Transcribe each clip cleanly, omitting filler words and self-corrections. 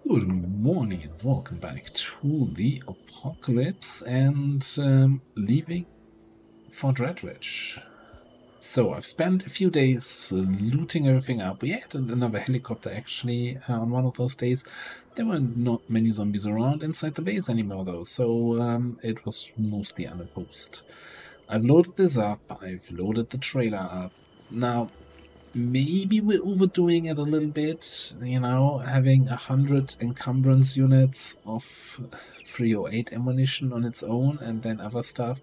Good morning and welcome back to the apocalypse and leaving for Rockridge. So I've spent a few days looting everything up. We had another helicopter actually on one of those days. There were not many zombies around inside the base anymore though, so it was mostly unopposed. I've loaded this up, I've loaded the trailer up. Now, maybe we're overdoing it a little bit, you know, having 100 encumbrance units of 308 ammunition on its own and then other stuff.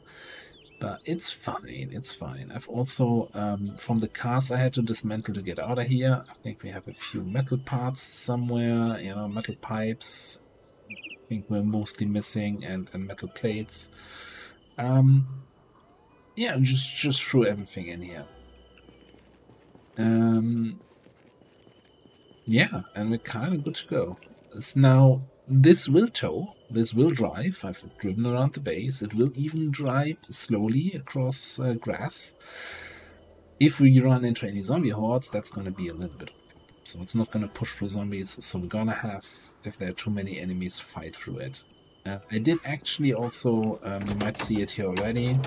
But it's fine, it's fine. I've also, from the cars I had to dismantle to get out of here, I think we have a few metal parts somewhere, you know, metal pipes. I think we're mostly missing, and metal plates. Yeah, just threw everything in here. Yeah, and we're kind of good to go. Now, this will tow, this will drive. I've driven around the base. It will even drive slowly across grass. If we run into any zombie hordes, that's going to be a little bit of a problem. So it's not going to push through zombies. So we're going to have, if there are too many enemies, fight through it. I did actually also, you might see it here already,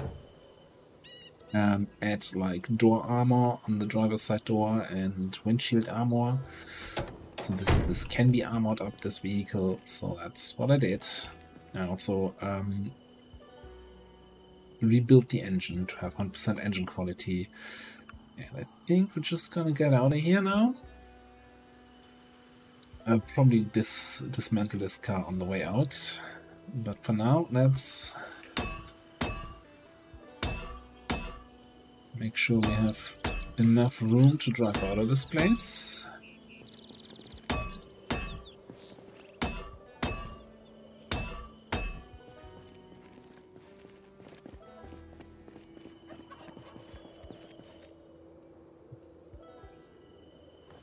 add like door armor on the driver's side door and windshield armor. So this can be armored up, this vehicle, so that's what I did. I also rebuilt the engine to have 100% engine quality. And I think we're just gonna get out of here now. I'll probably dismantle this car on the way out. But for now, let's make sure we have enough room to drive out of this place.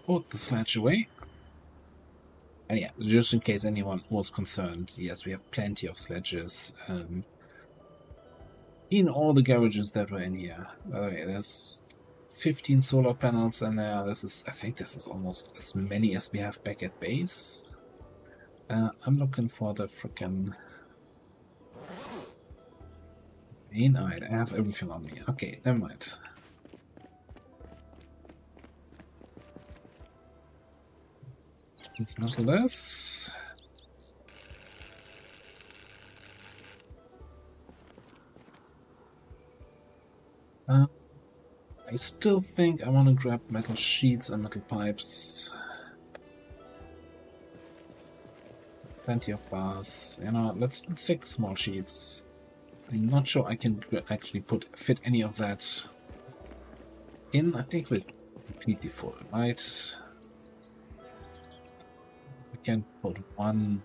Put the sledge away. And yeah, just in case anyone was concerned, yes, we have plenty of sledges in all the garages that were in here. By the way, there's 15 solar panels in there. I think this is almost as many as we have back at base. I'm looking for the frickin' main eye. I have everything on me. Okay, never mind. Dismantle this. I still think I want to grab metal sheets and metal pipes. Plenty of bars. You know, let's take the small sheets. I'm not sure I can actually fit any of that in. I think we're completely full, right? We can put one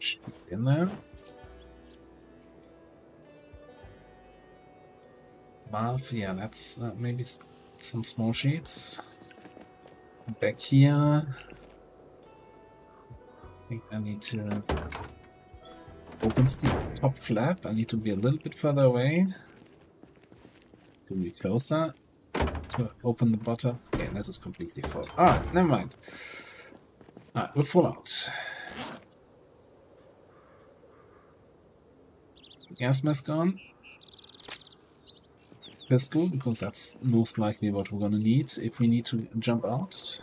sheet in there. Valve, yeah, that's maybe some small sheets. Back here, I think I need to open the top flap. I need to be a little bit further away to be closer to open the bottom. Okay, this is completely full. Ah, never mind. Alright, we're full out. Gas mask on. Pistol, because that's most likely what we're gonna need if we need to jump out.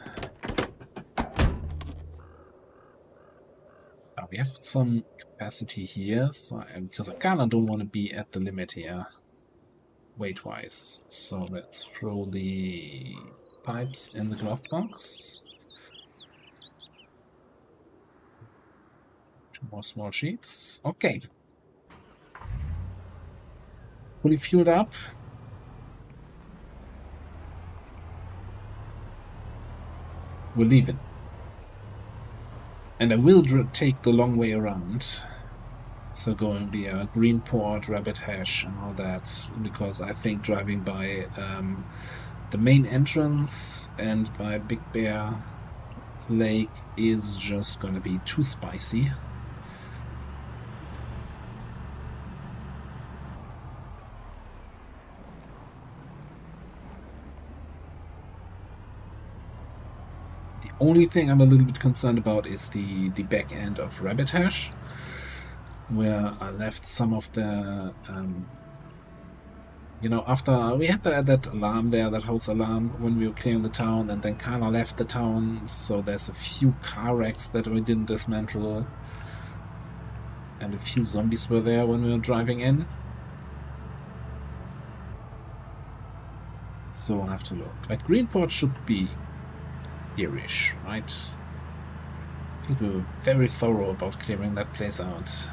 Now we have some capacity here, so because I kinda don't want to be at the limit here, weight-wise. So let's throw the pipes in the glove box. 2 more small sheets. Okay. Fully fueled up. We're leaving. And I will take the long way around. So going via Greenport, Rabbit Hash and all that, because I think driving by the main entrance and by Big Bear Lake is just gonna be too spicy. Only thing I'm a little bit concerned about is the back end of Rabbit Hash, where I left some of the you know, after we had that alarm there, that house alarm, when we were clearing the town, and then Kana left the town, so there's a few car wrecks that we didn't dismantle, and a few zombies were there when we were driving in. So I'll have to look. Like, Greenport should be here-ish, right? I think we were very thorough about clearing that place out.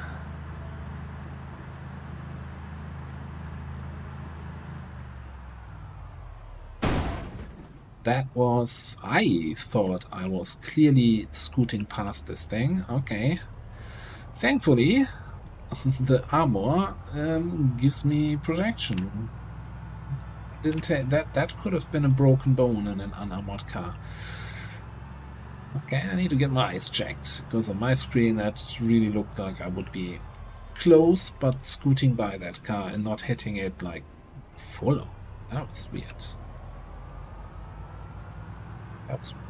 That was... I thought I was clearly scooting past this thing. Okay. Thankfully, the armor gives me protection. Didn't that could have been a broken bone in an unarmored car. Okay, I need to get my eyes checked, because on my screen that really looked like I would be close, but scooting by that car and not hitting it like full on. That was weird. That was weird.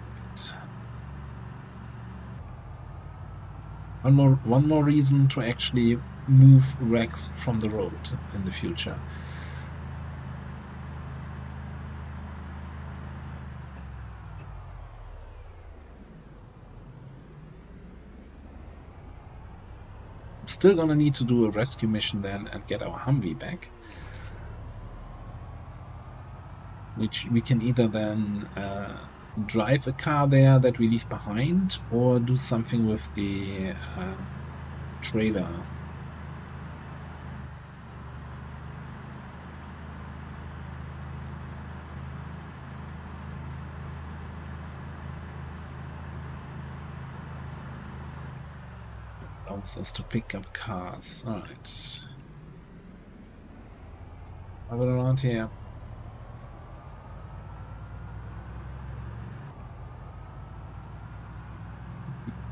One more reason to actually move wrecks from the road in the future. I'm still gonna need to do a rescue mission then and get our Humvee back, which we can either then drive a car there that we leave behind, or do something with the trailer. Allows us to pick up cars. Alright. Have it around here.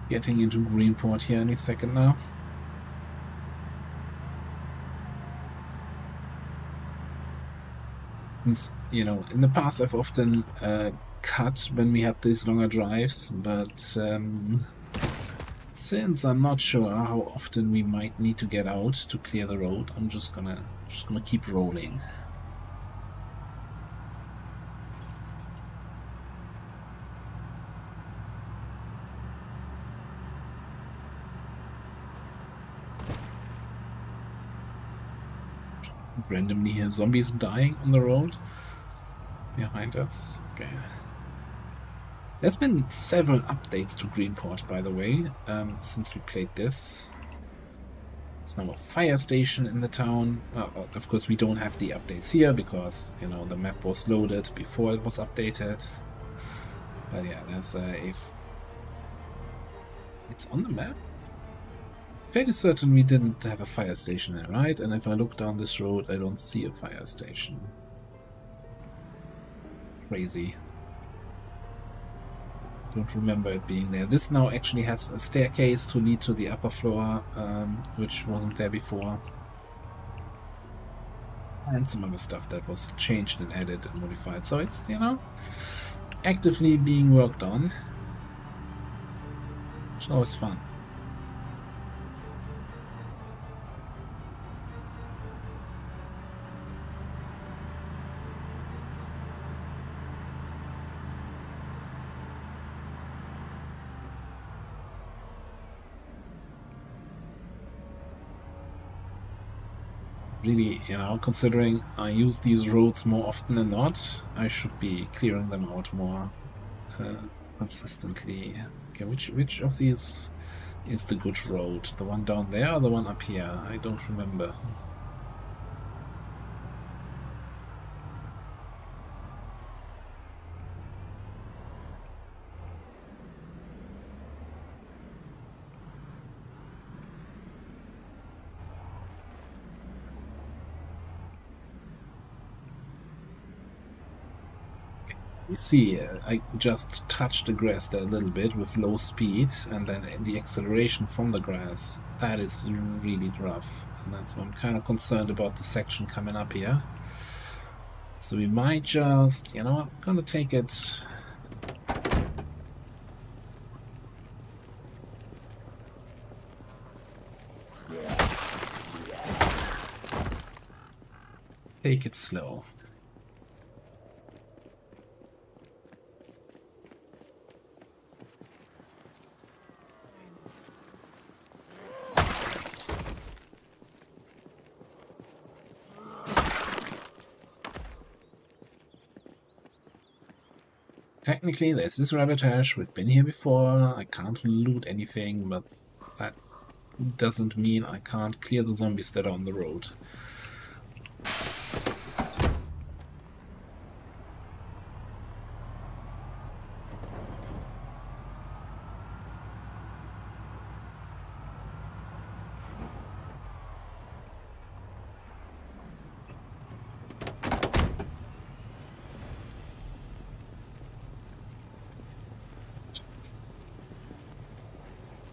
Getting into Greenport here any second now. Since, you know, in the past I've often cut when we had these longer drives, but since I'm not sure how often we might need to get out to clear the road, I'm just gonna keep rolling. Randomly hear zombies dying on the road behind us. Okay. There's been several updates to Greenport, by the way, since we played this. There's now a fire station in the town. Of course, we don't have the updates here because, you know, the map was loaded before it was updated. But yeah, there's if it's on the map. Fairly certain we didn't have a fire station there, right? And if I look down this road, I don't see a fire station. Crazy. Don't remember it being there. This now actually has a staircase to lead to the upper floor, which wasn't there before. And some other stuff that was changed and added and modified. So it's, you know, actively being worked on. It's always fun. Really, you know, considering I use these roads more often than not, I should be clearing them out more consistently. Okay, which of these is the good road? The one down there or the one up here? I don't remember. You see, I just touched the grass there a little bit with low speed, and then the acceleration from the grass, that is really rough. And that's why I'm kind of concerned about the section coming up here. So we might just, you know, I'm gonna take it Take it slow. Technically, there's this rabbit hash. We've been here before. I can't loot anything, but that doesn't mean I can't clear the zombies that are on the road.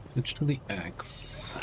Switch to the axe.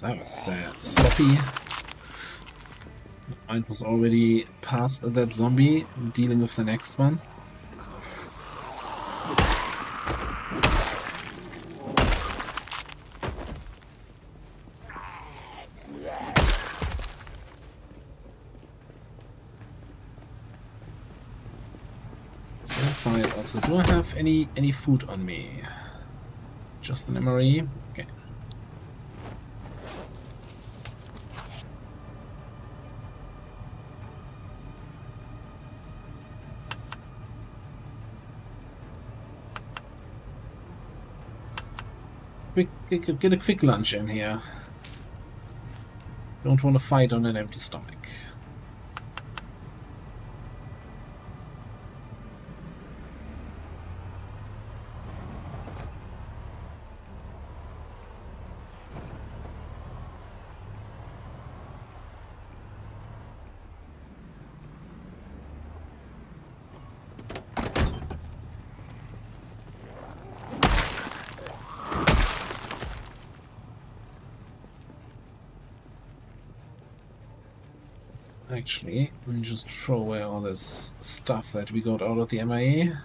That was sloppy. Mine was already past that zombie, dealing with the next one. Let's go inside. Also, do I have any food on me? Just an MRE? Okay. Get a quick lunch in here. Don't want to fight on an empty stomach. Actually, let me just throw away all this stuff that we got out of the MIA.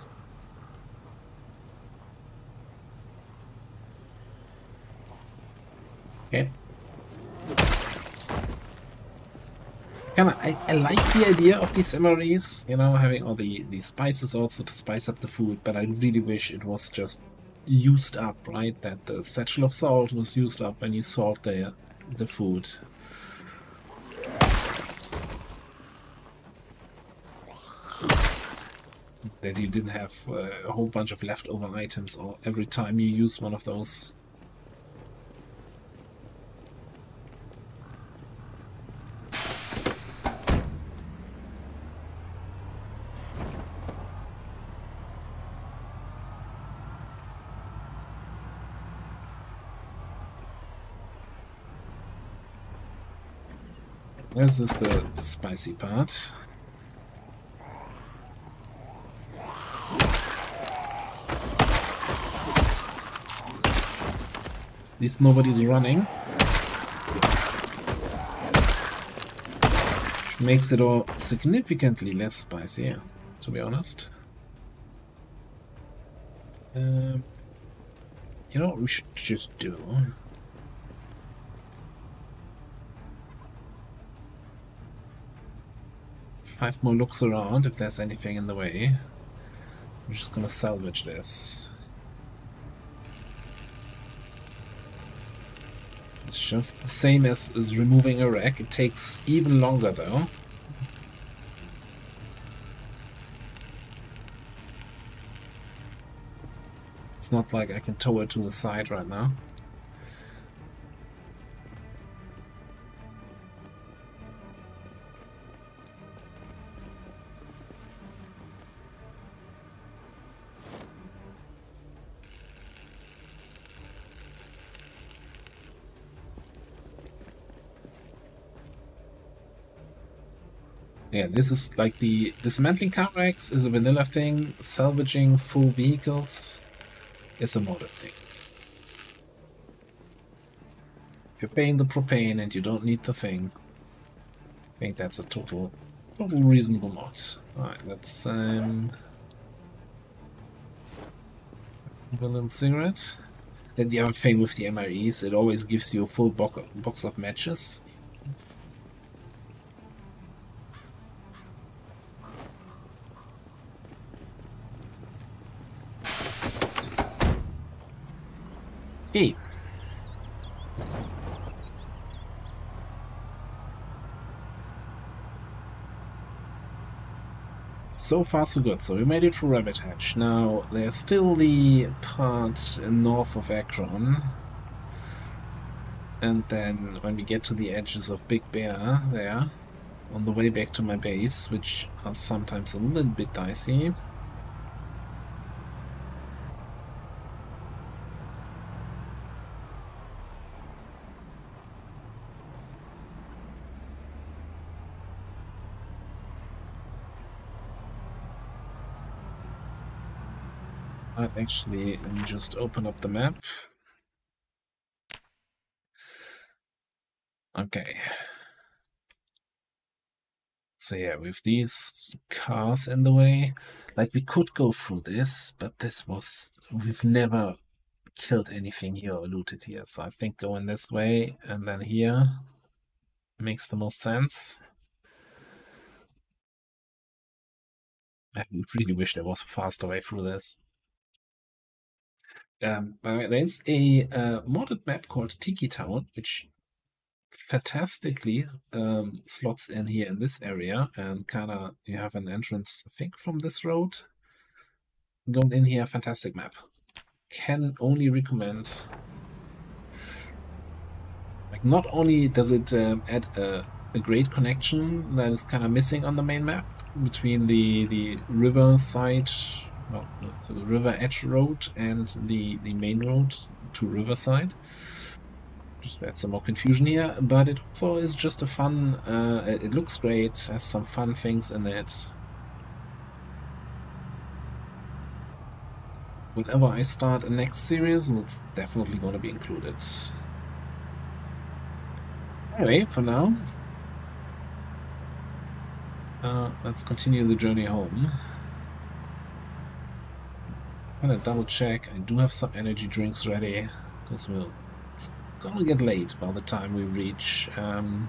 Okay. I like the idea of these MREs, you know, having all the spices also to spice up the food, but I really wish it was just used up, right? That the satchel of salt was used up when you salt the food. That you didn't have a whole bunch of leftover items or every time you use one of those. This is the spicy part. At least nobody's running. Which makes it all significantly less spicy, to be honest. You know what we should just do? Five more looks around if there's anything in the way. I'm just gonna salvage this. It's just the same as removing a wreck. It takes even longer though. It's not like I can tow it to the side right now. Yeah, this is like the dismantling car wrecks is a vanilla thing. Salvaging full vehicles is a modded thing. If you're paying the propane and you don't need the thing, I think that's a total reasonable mod. Alright, let's have a little cigarette. And the other thing with the MREs, it always gives you a full box of matches. Hey. So far so good. So we made it through Rabbit Hatch. Now there's still the part north of Akron. And then when we get to the edges of Big Bear there, on the way back to my base, which are sometimes a little bit dicey. Actually, let me just open up the map. Okay. So yeah, with these cars in the way, like we could go through this, but we've never killed anything here or looted here. So I think going this way and then here makes the most sense. I really wish there was a faster way through this. There's a modded map called Tiki Town, which fantastically slots in here in this area, and kind of you have an entrance, I think, from this road. Going in here, fantastic map. Can only recommend. Like, not only does it add a great connection that is kind of missing on the main map between the river side, well, the river edge road and the main road to riverside. Just add some more confusion here, but it also is just a fun, it looks great, has some fun things in it. Whenever I start a next series, it's definitely going to be included. Anyway, for now, let's continue the journey home. I'm gonna double check. I do have some energy drinks ready, because it's gonna get late by the time we reach the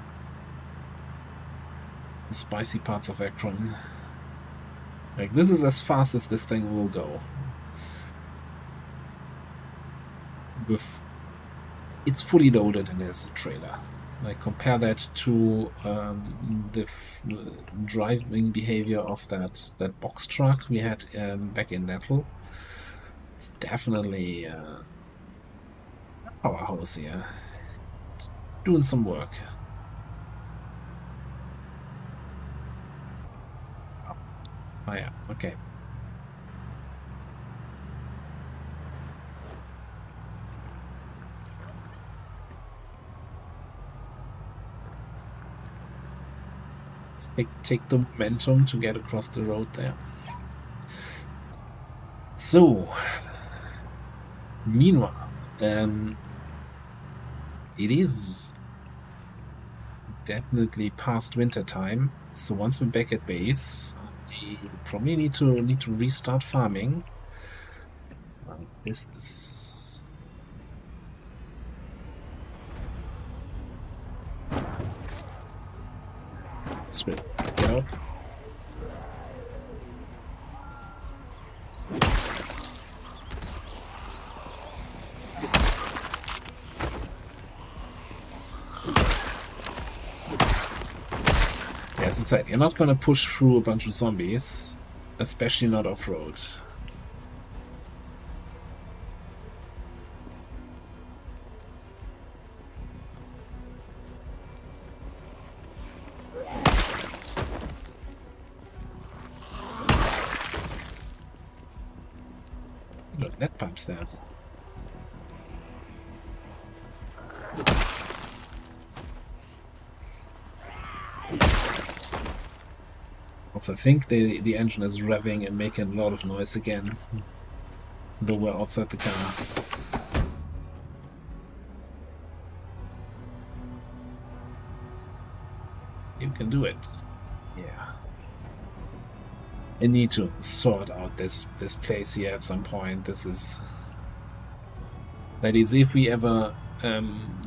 spicy parts of Akron. Like, this is as fast as this thing will go. It's fully loaded and there's a trailer. Like, compare that to the driving behavior of that box truck we had back in Nettle. It's definitely a powerhouse here. It's doing some work. Oh yeah, okay. Let's take the momentum to get across the road there. So, meanwhile, it is definitely past winter time. So once we're back at base, we probably need to restart farming. This is sweet. Get out. As I said, you're not going to push through a bunch of zombies, especially not off-road. Look, net pipes there. Also, I think the engine is revving and making a lot of noise again. Though we're outside the car. You can do it. Yeah. I need to sort out this place here at some point. That is, if we ever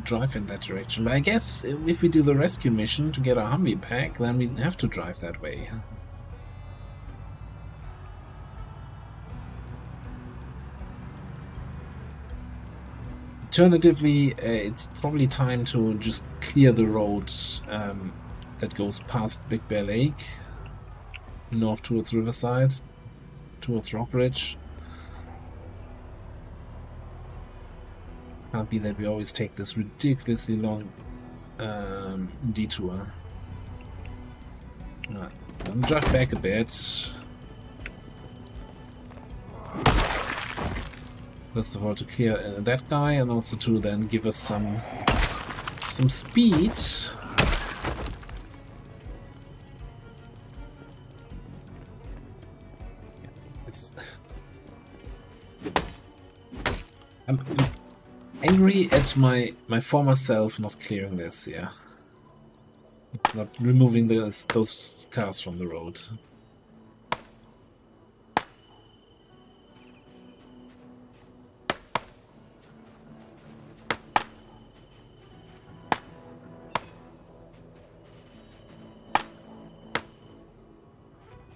drive in that direction. But I guess if we do the rescue mission to get our Humvee back, then we have to drive that way. Alternatively, it's probably time to just clear the road that goes past Big Bear Lake, north towards Riverside, towards Rockridge. Can't be that we always take this ridiculously long detour. Alright, I'm drive back a bit. First of all, to clear that guy, and also to then give us some speed. I'm angry at my former self not clearing this, yeah. Not removing those cars from the road.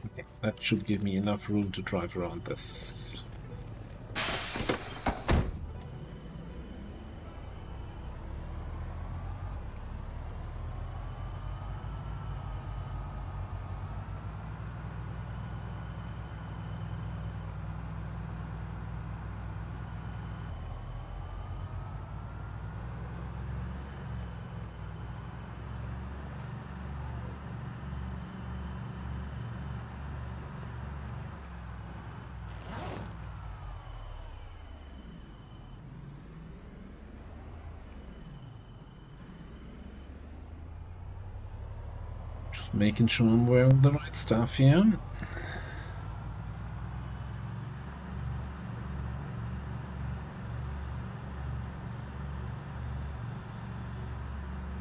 Okay, that should give me enough room to drive around this. Just making sure I'm wearing the right stuff here.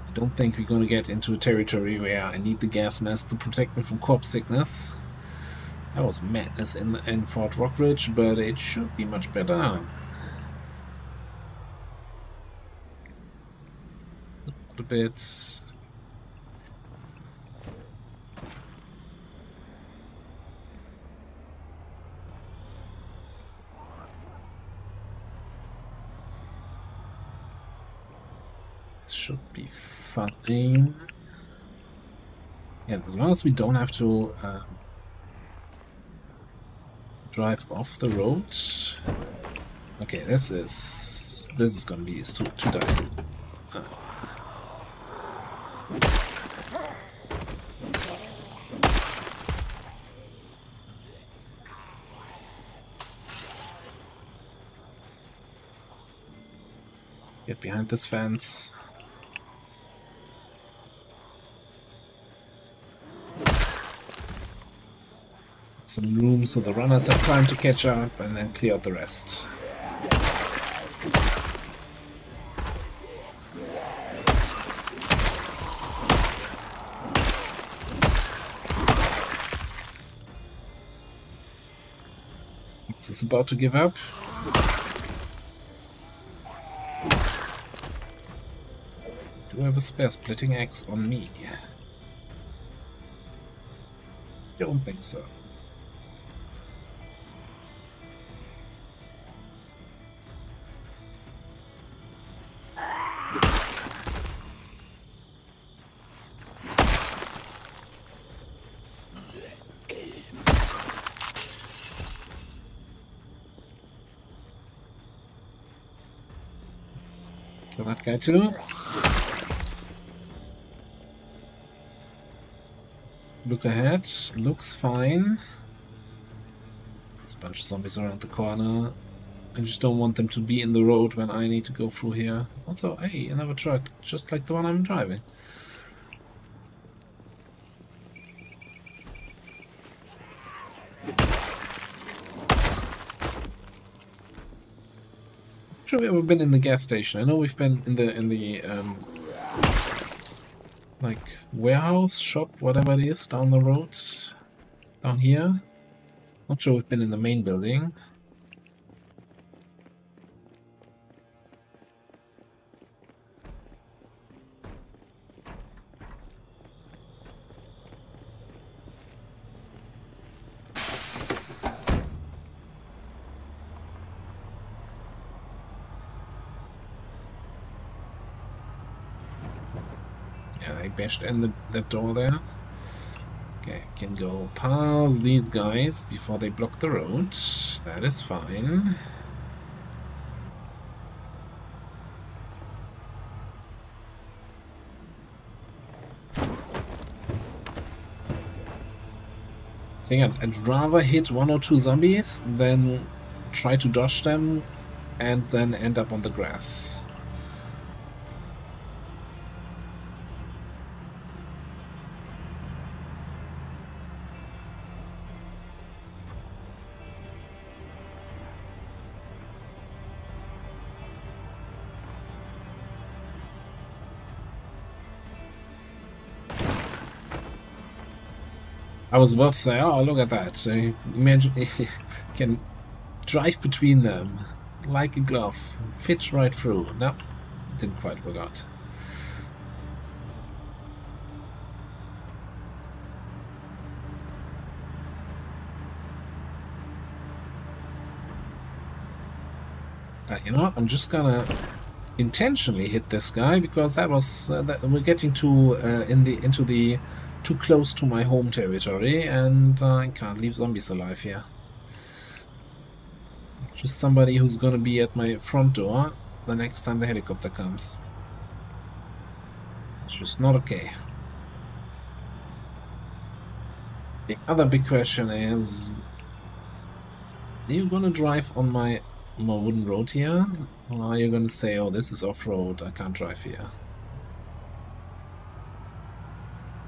I don't think we're going to get into a territory where I need the gas mask to protect me from corpse sickness. That was madness in Fort Rockridge, but it should be much better. A bit. Should be fine. Yeah, as long as we don't have to drive off the road. Okay, this is gonna be too dicey. Get behind this fence. Some room so the runners have time to catch up, and then clear out the rest. Is this about to give up? Do I have a spare splitting axe on me? Don't think so. Kill that guy too. Look ahead, looks fine. There's a bunch of zombies around the corner. I just don't want them to be in the road when I need to go through here. Also, hey, another truck, just like the one I'm driving. Sure, we ever been in the gas station? I know we've been in the like warehouse shop, whatever it is, down the road, down here. Not sure we've been in the main building. Yeah, they bashed in that door there. Okay, can go past these guys before they block the road. That is fine. I think I'd rather hit 1 or 2 zombies than try to dodge them and then end up on the grass. I was about to say, oh, look at that. Imagine can drive between them like a glove. Fits right through. No, didn't quite work out. You know what? I'm just gonna intentionally hit this guy because that was we're getting too into the too close to my home territory, and I can't leave zombies alive here. Just somebody who's gonna be at my front door the next time the helicopter comes. It's just not okay. The other big question is, are you gonna drive on my wooden road here? Or are you gonna say, oh, this is off-road, I can't drive here?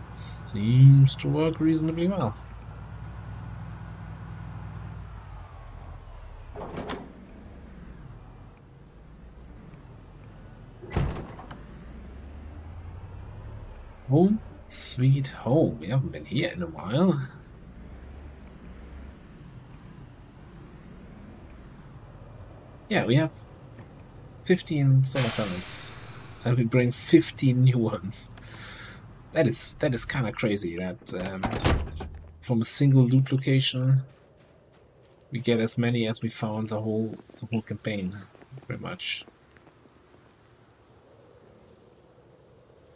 Seems to work reasonably well. Home sweet home. We haven't been here in a while. Yeah, we have 15 solar panels, and we bring 15 new ones. That is kind of crazy. That from a single loot location, we get as many as we found the whole campaign, pretty much.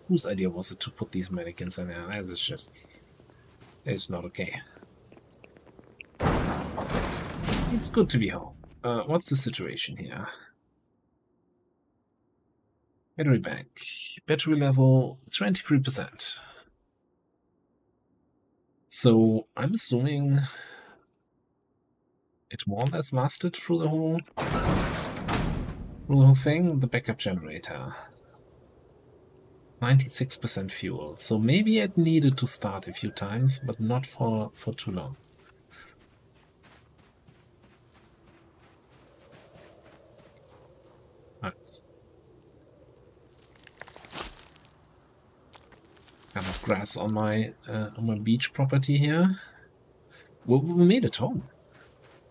Whose idea was it to put these mannequins in there? That is just, it's not okay. It's good to be home. What's the situation here? Battery bank. Battery level 23%. So I'm assuming it more or less lasted through the whole thing. The backup generator. 96% fuel. So maybe it needed to start a few times, but not for too long. Right. Kind of grass on my beach property here. Well, we made it home.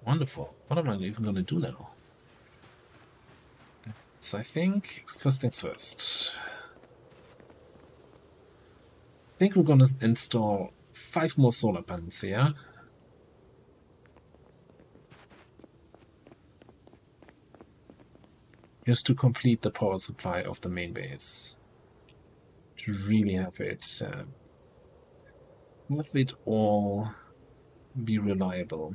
Wonderful. What am I even going to do now? So I think first things first. I think we're going to install 5 more solar panels here. Just to complete the power supply of the main base. To really have it all be reliable.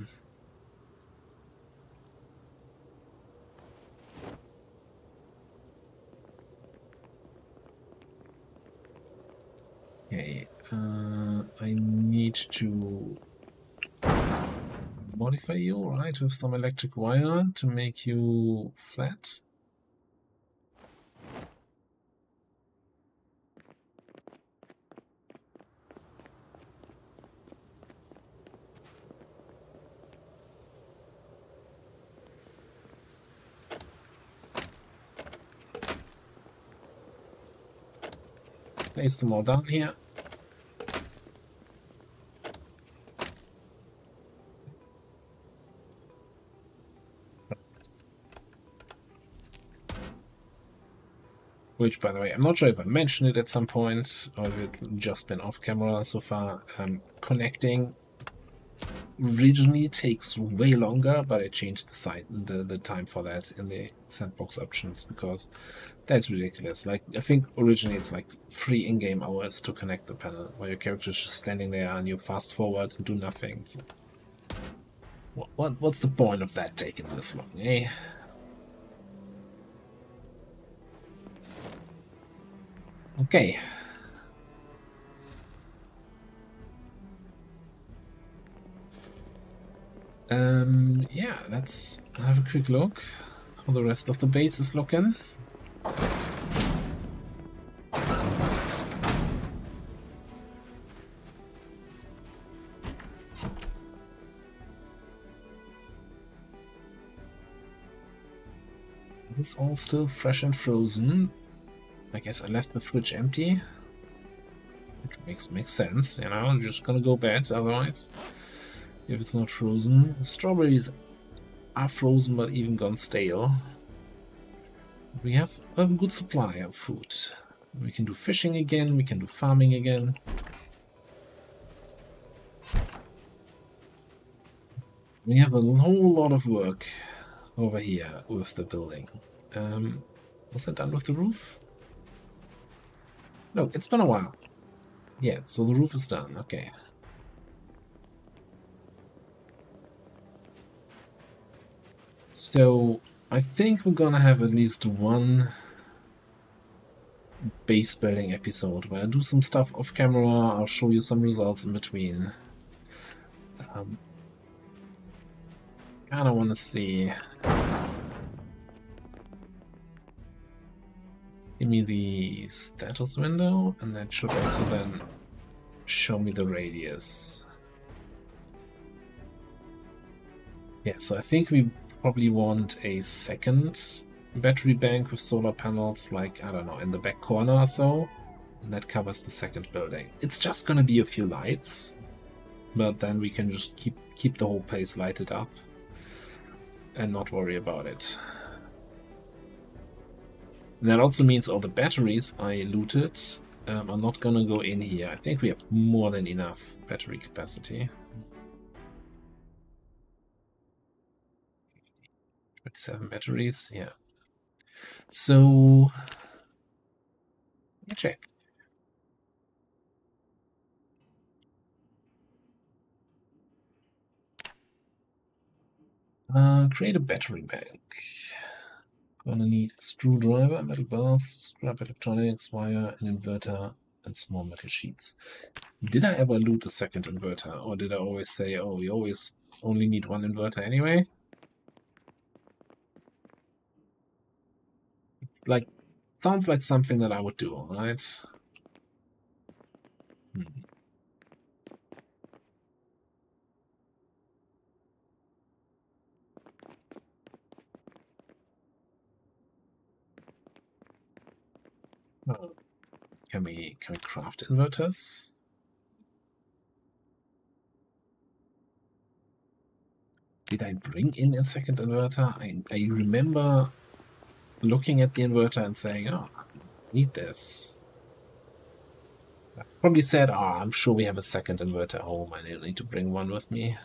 Okay, I need to modify you, right, with some electric wire to make you flat. place them all down here. Which, by the way, I'm not sure if I mentioned it at some point or if it's just been off camera so far. Connecting originally takes way longer, but I changed the time for that in the sandbox options because that's ridiculous. Like, I think originally it's like 3 in-game hours to connect the panel, where your character's just standing there and you fast forward and do nothing. So what's the point of that taking this long, eh? Okay. Yeah, let's have a quick look how the rest of the base is looking. It's all still fresh and frozen. I guess I left the fridge empty, which makes sense, you know, I'm just gonna go bad otherwise if it's not frozen. The strawberries are frozen but even gone stale. We have a good supply of food. We can do fishing again, we can do farming again. We have a whole lot of work over here with the building. Was I done with the roof? No, it's been a while. Yeah, so the roof is done, okay. So, I think we're gonna have at least one base building episode where I do some stuff off camera, I'll show you some results in between. Kinda wanna see... Give me the status window, and that should also then show me the radius. Yeah, so I think we probably want a second battery bank with solar panels, like, I don't know, in the back corner or so. And that covers the second building. It's just gonna be a few lights, but then we can just keep the whole place lighted up and not worry about it. And that also means all the batteries I looted are not gonna go in here. I think we have more than enough battery capacity. 27 batteries, yeah. So, check. Create a battery bank. Gonna need a screwdriver, metal bars, scrap electronics, wire, an inverter, and small metal sheets. Did I ever loot a second inverter, or did I always say, oh, we always only need one inverter anyway? It's like, sounds like something that I would do, right? Oh. Can we craft inverters? Did I bring in a second inverter? I remember looking at the inverter and saying, oh, I need this. I probably said, oh, I'm sure we have a second inverter at home. I don't need to bring one with me.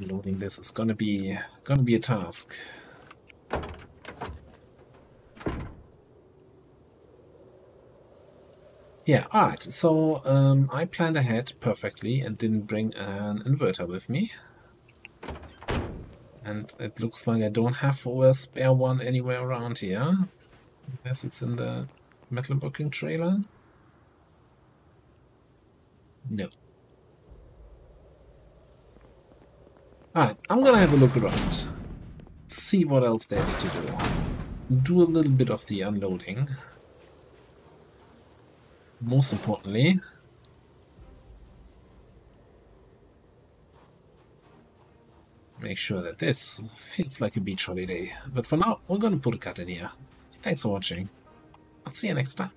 Loading this is gonna be a task. Yeah, alright, so I planned ahead perfectly and didn't bring an inverter with me. And it looks like I don't have a spare one anywhere around here. Unless it's in the metalworking trailer. No. Alright, I'm gonna have a look around. See what else there's to do. Do a little bit of the unloading. most importantly, make sure that this feels like a beach holiday. But for now, we're going to put a cut in here. Thanks for watching. I'll see you next time.